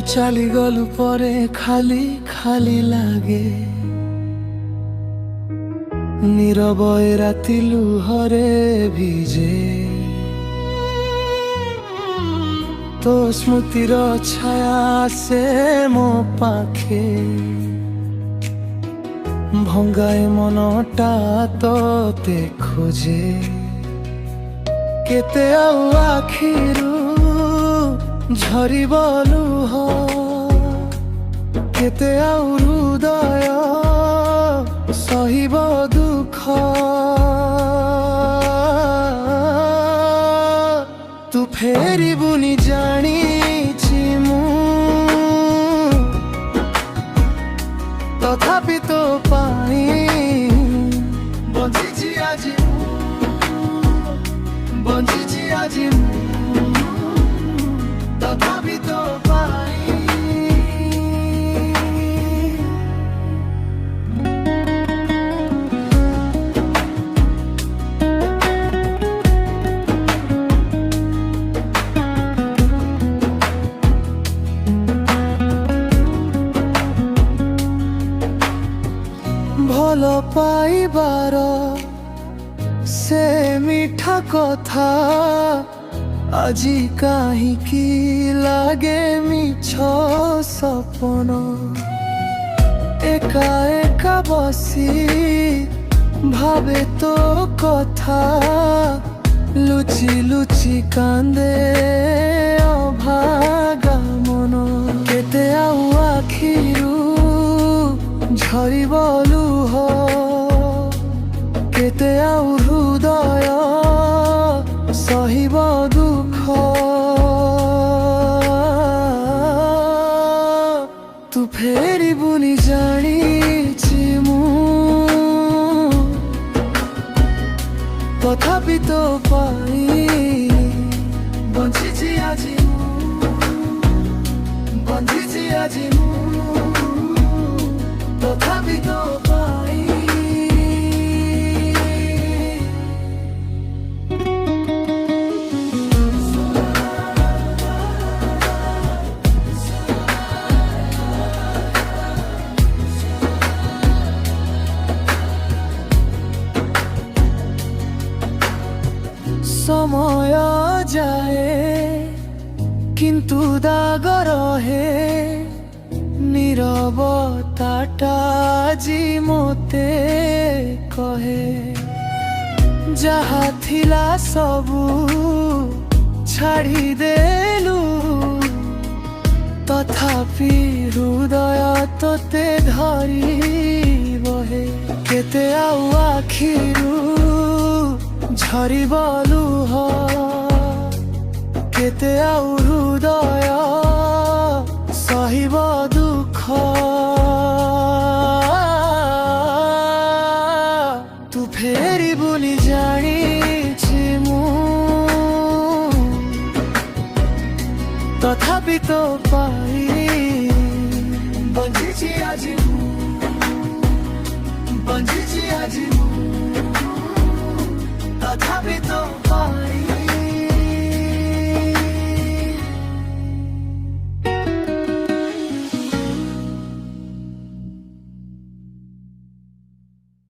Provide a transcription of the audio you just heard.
ଚାଲିଗଲୁ ପରେ ଖାଲି ଖାଲି ଲାଗେ, নীরব ଏ ରାତି ଲୁହରେ ଭିଜେ। ତୋ ସ୍ମୃତିର ଛାୟା ଆସେ ମୋ ପାଖେ, ଭଙ୍ଗାଏ ମନଟା ତୋତେ ଖୋଜେ। କେତେ ଆଉ ଆଖିରୁ ଝରିବ ଲୁହ, କେତେ ଆଉ ହୃଦୟ ସହିବ ଦୁଃଖ। ତୁ ଫେରିବୁନି ଜାଣିଛି ମୁଁ, ତଥାପି ତୋ ପାଇଁ ବଞ୍ଚିଛି ଆଜି ମୁଁ, ବଞ୍ଚିଛି ଆଜି ମୁଁ, ତଥାପି ତୋ ପାଇଁ। ଭଲ ପାଇବାର ସେ ମିଠା କଥା ଆଜି କାହିଁକି ଲାଗେ ମିଛ ସପନ। ଏକା ଏକା ବସି ଭାବେ ତୋ କଥା, ଲୁଚି ଲୁଚି କାନ୍ଦେ ଅଭାଗା ମନ। କେତେ ଆଉ ଆଖିରୁ ଝରିବ ଲୁହ, କେତେ ଆଉ ହୃଦୟ ସହିବ ଦୁଃଖ। ତୁ ଫେରିବୁନି ଜାଣିଛି ମୁଁ, ତଥାପି ତୋ ପାଇଁ ବଞ୍ଚିଛି ଆଜି ମୁଁ, ବଞ୍ଚିଛି ଆଜି ମୁଁ, ତଥାପି ତୋ ପାଇଁ। সময় যায় কিন্তু দাগ রহে, নীরবতাটা আজি মতে কহে। যাহা থিলা সবু ছাড়ি দেলু, তথাপি হৃদয় তোতে ধরি বহে। কেতে আউ আখিরু ঝরিব লুহ, কেতে আউ হৃদয় সহিব দুঃখ। তু ফেরিবুনি জানিছি ମୁଁ, তথাপি তো পাই বঞ্চিছি আজি ମୁଁ, বঞ্চিছি আজি।